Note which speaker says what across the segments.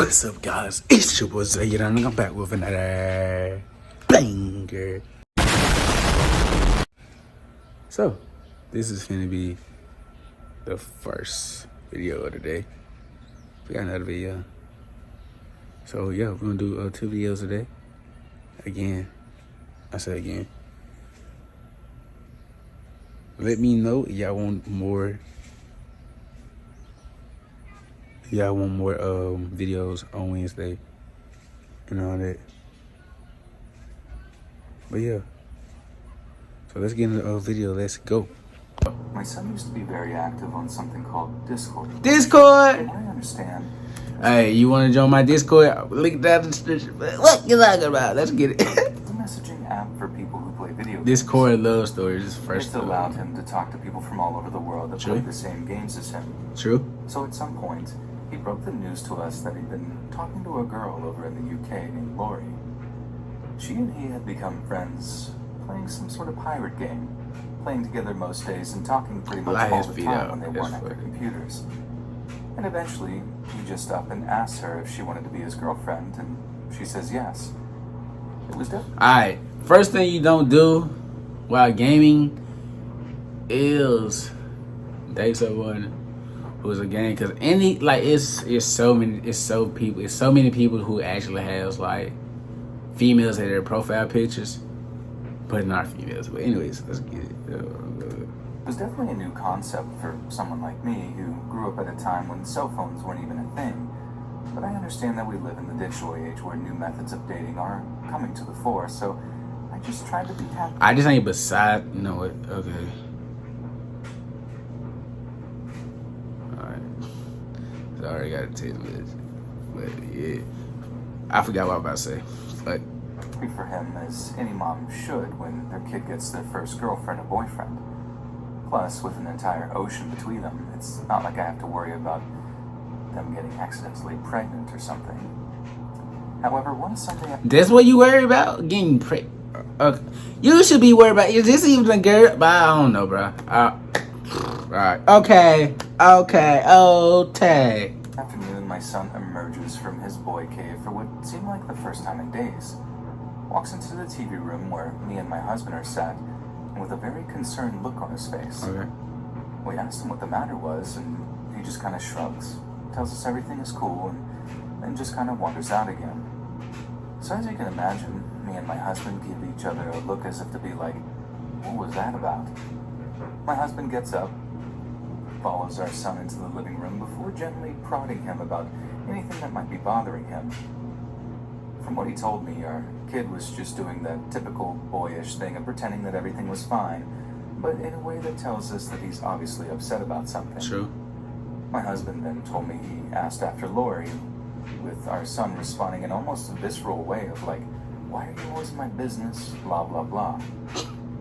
Speaker 1: What's up, guys? It's your boy Zay Out, and I'm back with another banger. So, this is gonna be the first video of the day. We got another video. So yeah, we're gonna do 2 videos today. Again, I say again. Let me know if y'all want more. Y'all want more videos on Wednesday and all that. But yeah. So let's get into the video. Let's go.
Speaker 2: My son used to be very active on something called Discord.
Speaker 1: Discord!
Speaker 2: And I understand.
Speaker 1: Hey, you want to join my Discord? Link down in the description. What you talking about? Let's get it.
Speaker 2: It's a messaging app for people who play video games.
Speaker 1: Discord love stories is first.
Speaker 2: It's allowed him to talk to people from all over the world that play the same games as him.
Speaker 1: True.
Speaker 2: So at some point, he broke the news to us that he'd been talking to a girl over in the UK named Lori. She and he had become friends, playing some sort of pirate game, playing together most days and talking pretty much all the time when they weren't at their computers. And eventually, he just up and asked her if she wanted to be his girlfriend, and she says yes. It was different.
Speaker 1: Alright, first thing you don't do while gaming is date someone who's a game, because it's so many people who actually has like females in their profile pictures, but not females. But anyways, let's get it.
Speaker 2: It was definitely a new concept for someone like me who grew up at a time when cell phones weren't even a thing. But I understand that we live in the digital age where new methods of dating are coming to the fore, so I just tried to be happy.
Speaker 1: I just ain't beside, you know what, okay. Alright. Sorry, I got a text message. But yeah. I forgot what I was about to say. But
Speaker 2: for him, as any mom should when their kid gets their first girlfriend or boyfriend. Plus, with an entire ocean between them, it's not like I have to worry about them getting accidentally pregnant or something. However, one Sunday...
Speaker 1: That's what you worry about? Getting pregnant? You should be worried about... Is this even a girl? But I don't know, bro. Alright. Okay.
Speaker 2: Afternoon, my son emerges from his boy cave for what seemed like the first time in days. Walks into the TV room where me and my husband are sat, and with a very concerned look on his face.
Speaker 1: Okay.
Speaker 2: We asked him what the matter was, and he just kind of shrugs, tells us everything is cool, and then just kind of wanders out again. So as you can imagine, me and my husband give each other a look as if to be like, what was that about? My husband gets up, follows our son into the living room before gently prodding him about anything that might be bothering him. From what he told me, our kid was just doing that typical boyish thing of pretending that everything was fine, but in a way that tells us that he's obviously upset about something.
Speaker 1: True.
Speaker 2: My husband then told me he asked after Lori, with our son responding in almost a visceral way of like, why are you always in my business, blah, blah, blah.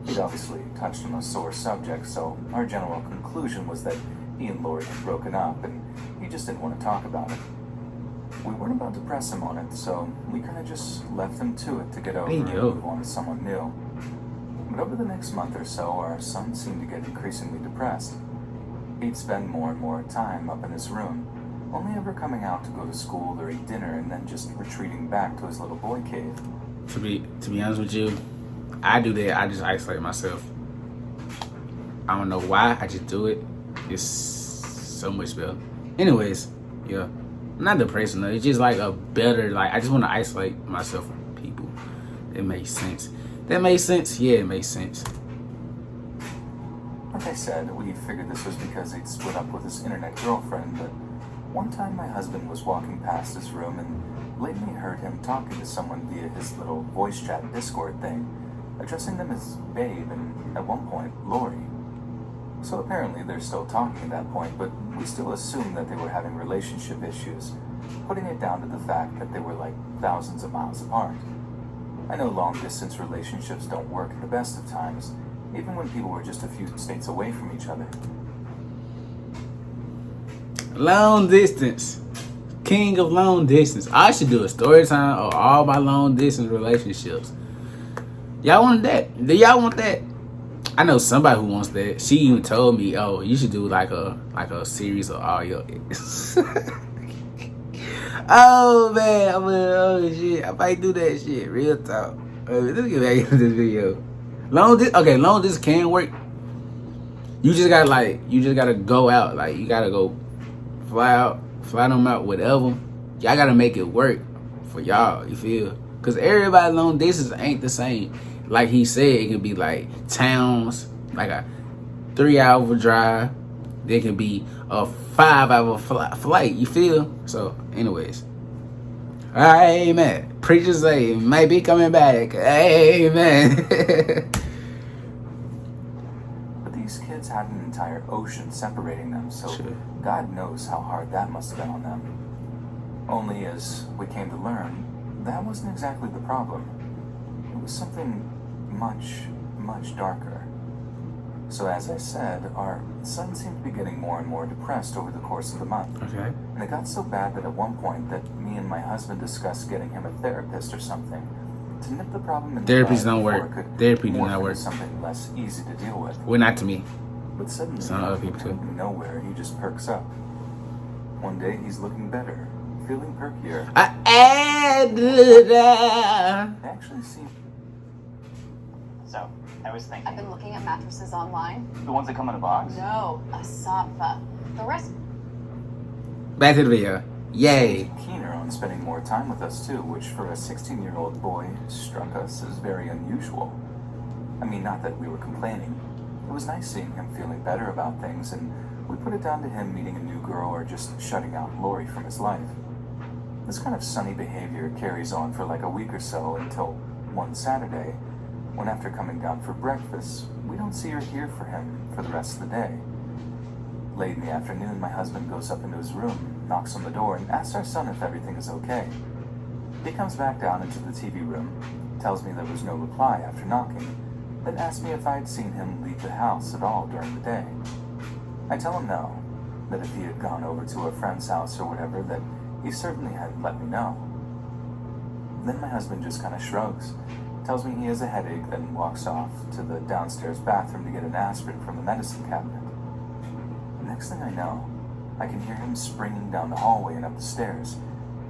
Speaker 2: He'd obviously touched on a sore subject, so our general conclusion was that he and Lori had broken up, and he just didn't want to talk about it. We weren't about to press him on it, so we kind of just left him to it to get over and move on to someone new. But over the next month or so, our son seemed to get increasingly depressed. He'd spend more and more time up in his room, only ever coming out to go to school or eat dinner and then just retreating back to his little boy cave.
Speaker 1: To be honest with you, I do that. I just isolate myself. I don't know why. I just do it. It's so much better. Anyways, yeah. I'm not depressed enough. It's just like a better, like, I just want to isolate myself from people. It makes sense. That makes sense? Yeah, it makes sense.
Speaker 2: Like I said, we figured this was because he'd split up with his internet girlfriend, but one time my husband was walking past his room and blatantly heard him talking to someone via his little voice chat Discord thing, addressing them as babe and, at one point, Lori. So apparently they're still talking at that point, but we still assume that they were having relationship issues, putting it down to the fact that they were like thousands of miles apart. I know long-distance relationships don't work at the best of times, even when people were just a few states away from each other.
Speaker 1: Long distance. King of long distance. I should do a story time of all my long distance relationships. Y'all want that? Do y'all want that? I know somebody who wants that. She even told me, "Oh, you should do like a series of all your." Oh man, oh shit, I might do that shit. Real talk. Let's get back into this video. Long this can work. You just gotta go out. Like you gotta go fly them out, whatever. Y'all gotta make it work for y'all. You feel? Cause everybody long distance ain't the same. Like he said, it can be like towns, like a 3-hour drive. There can be a 5-hour flight. You feel? So, anyways. Amen. Preachers say might be coming back. Amen.
Speaker 2: But these kids had an entire ocean separating them, so
Speaker 1: Sure.
Speaker 2: God knows how hard that must have been on them. Only as we came to learn, that wasn't exactly the problem. It was something much, much darker. So as I said, our son seemed to be getting more and more depressed over the course of the month.
Speaker 1: Okay.
Speaker 2: And it got so bad that at one point that me and my husband discussed getting him a therapist or something to nip the problem in the
Speaker 1: Therapies
Speaker 2: bud
Speaker 1: don't
Speaker 2: before
Speaker 1: work.
Speaker 2: it could
Speaker 1: Therapy do
Speaker 2: morph
Speaker 1: not
Speaker 2: into
Speaker 1: work.
Speaker 2: something less easy to deal with.
Speaker 1: Well, not to me.
Speaker 2: But suddenly,
Speaker 1: Some other people too.
Speaker 2: out of nowhere, he just perks up. One day he's looking better, feeling perkier. It actually seemed.
Speaker 3: So, I was thinking.
Speaker 4: I've been looking at mattresses online.
Speaker 3: The ones that come in a box?
Speaker 4: No, a sofa. The rest.
Speaker 1: Back to the video. Yay.
Speaker 2: Keener on spending more time with us too, which for a 16-year-old boy struck us as very unusual. I mean, not that we were complaining. It was nice seeing him feeling better about things, and we put it down to him meeting a new girl or just shutting out Lori from his life. This kind of sunny behavior carries on for like a week or so until one Saturday, when after coming down for breakfast, we don't see or hear from him for the rest of the day. Late in the afternoon, my husband goes up into his room, knocks on the door, and asks our son if everything is okay. He comes back down into the TV room, tells me there was no reply after knocking, then asks me if I had seen him leave the house at all during the day. I tell him no, that if he had gone over to a friend's house or whatever, that he certainly hadn't let me know. Then my husband just kind of shrugs, tells me he has a headache, then walks off to the downstairs bathroom to get an aspirin from the medicine cabinet. The next thing I know, I can hear him springing down the hallway and up the stairs,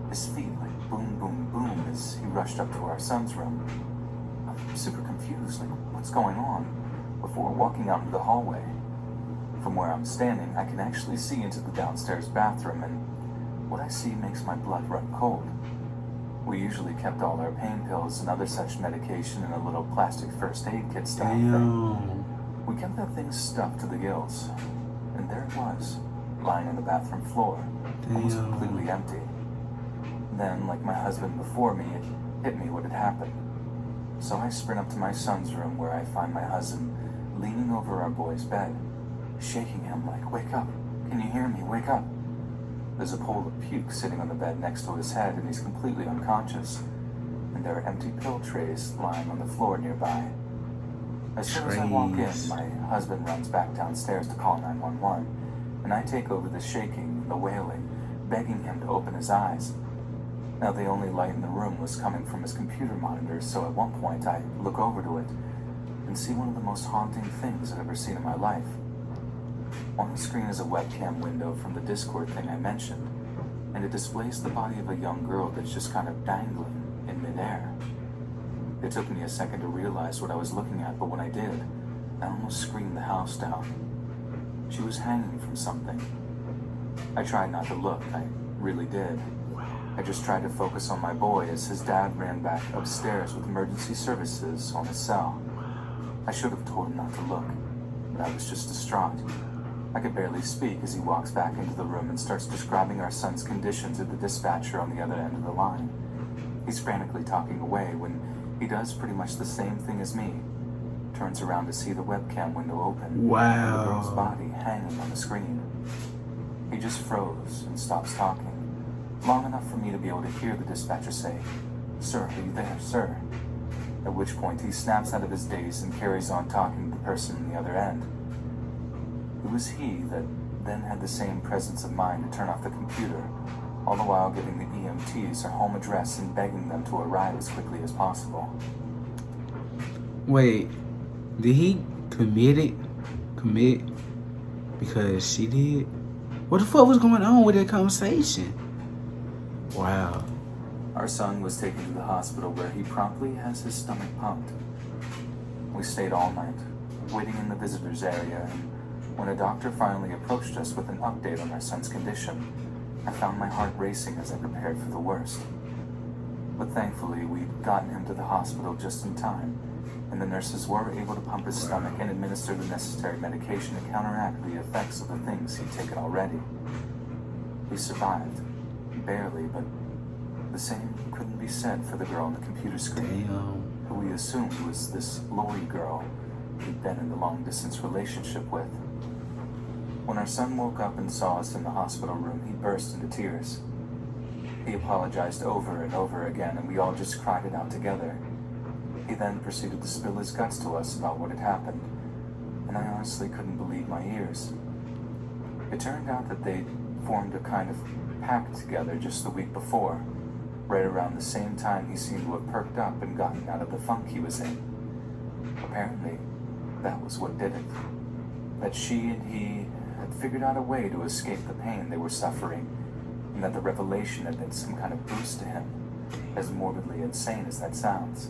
Speaker 2: his feet like boom, boom, boom as he rushed up to our son's room. I'm super confused, like what's going on, before walking out into the hallway. From where I'm standing, I can actually see into the downstairs bathroom, and what I see makes my blood run cold. We usually kept all our pain pills and other such medication in a little plastic first aid kit style thing.
Speaker 1: Damn.
Speaker 2: We kept that thing stuffed to the gills, and there it was, lying on the bathroom floor, almost
Speaker 1: Damn.
Speaker 2: completely empty. Then, like my husband before me, it hit me what had happened. So I sprint up to my son's room, where I find my husband leaning over our boy's bed, shaking him like, "Wake up, can you hear me, wake up." There's a pool of puke sitting on the bed next to his head, and he's completely unconscious. And there are empty pill trays lying on the floor nearby. As soon as I walk in, my husband runs back downstairs to call 911, and I take over the shaking, the wailing, begging him to open his eyes. Now, the only light in the room was coming from his computer monitor, so at one point I look over to it and see one of the most haunting things I've ever seen in my life. On the screen is a webcam window from the Discord thing I mentioned, and it displays the body of a young girl that's just kind of dangling in midair. It took me a second to realize what I was looking at, but when I did, I almost screamed the house down. She was hanging from something. I tried not to look, I really did. I just tried to focus on my boy as his dad ran back upstairs with emergency services on his cell. I should have told him not to look, but I was just distraught. I could barely speak as he walks back into the room and starts describing our son's condition to the dispatcher on the other end of the line. He's frantically talking away when he does pretty much the same thing as me. Turns around to see the webcam window open.
Speaker 1: Wow.
Speaker 2: And the girl's body hanging on the screen. He just froze and stops talking, long enough for me to be able to hear the dispatcher say, "Sir, are you there, sir?" At which point he snaps out of his daze and carries on talking to the person on the other end. It was he that then had the same presence of mind to turn off the computer, all the while giving the EMTs her home address and begging them to arrive as quickly as possible.
Speaker 1: Wait, did he commit because she did? What the fuck was going on with that conversation? Wow.
Speaker 2: Our son was taken to the hospital where he promptly has his stomach pumped. We stayed all night, waiting in the visitors area, and when a doctor finally approached us with an update on our son's condition, I found my heart racing as I prepared for the worst. But thankfully, we'd gotten him to the hospital just in time, and the nurses were able to pump his stomach and administer the necessary medication to counteract the effects of the things he'd taken already. He survived, barely, but the same couldn't be said for the girl on the computer screen, who we assumed was this Lori girl he'd been in a long-distance relationship with. When our son woke up and saw us in the hospital room, he burst into tears. He apologized over and over again, and we all just cried it out together. He then proceeded to spill his guts to us about what had happened, and I honestly couldn't believe my ears. It turned out that they'd formed a kind of pact together just the week before, right around the same time he seemed to have perked up and gotten out of the funk he was in. Apparently, that was what did it. That she and he had figured out a way to escape the pain they were suffering, and that the revelation had been some kind of boost to him, as morbidly insane as that sounds.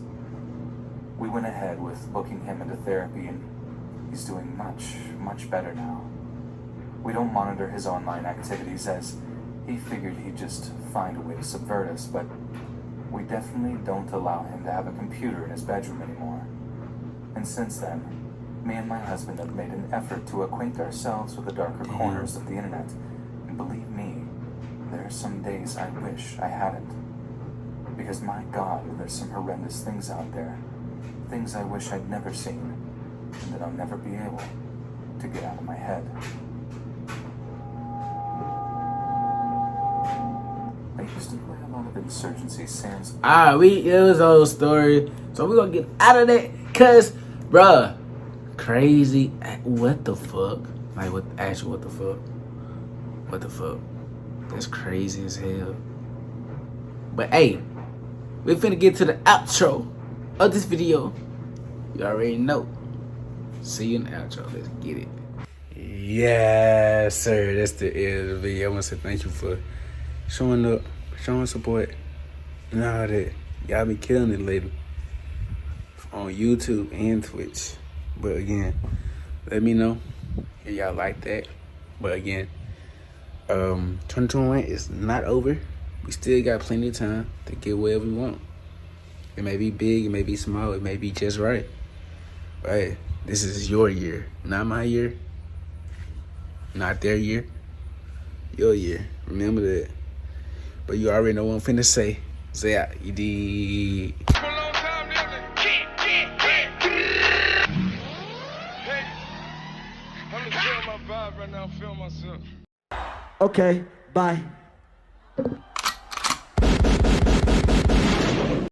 Speaker 2: We went ahead with booking him into therapy, and he's doing much, much better now. We don't monitor his online activities, as he figured he'd just find a way to subvert us, but we definitely don't allow him to have a computer in his bedroom anymore. And since then, me and my husband have made an effort to acquaint ourselves with the darker corners of the internet, and believe me, there are some days I wish I hadn't. Because my God, there's some horrendous things out there. Things I wish I'd never seen, and that I'll never be able to get out of my head. I used to play a lot of Insurgency Sans.
Speaker 1: It was a whole story. So we're gonna get out of that, cause, bruh, crazy. What the fuck? Like, what the fuck? What the fuck? That's crazy as hell. But hey, we finna get to the outro of this video. You already know. See you in the outro. Let's get it. Yes, sir. That's the end of the video. I want to say thank you for showing up, showing support, and all that. Y'all be killing it lately on YouTube and Twitch. But again, let me know if y'all like that. But again, 2021 is not over. We still got plenty of time to get whatever we want. It may be big, it may be small, it may be just right. Right? This is your year, not my year, not their year, your year. Remember that. But you already know what I'm finna say. Zay Out You Dig.
Speaker 5: Okay, bye.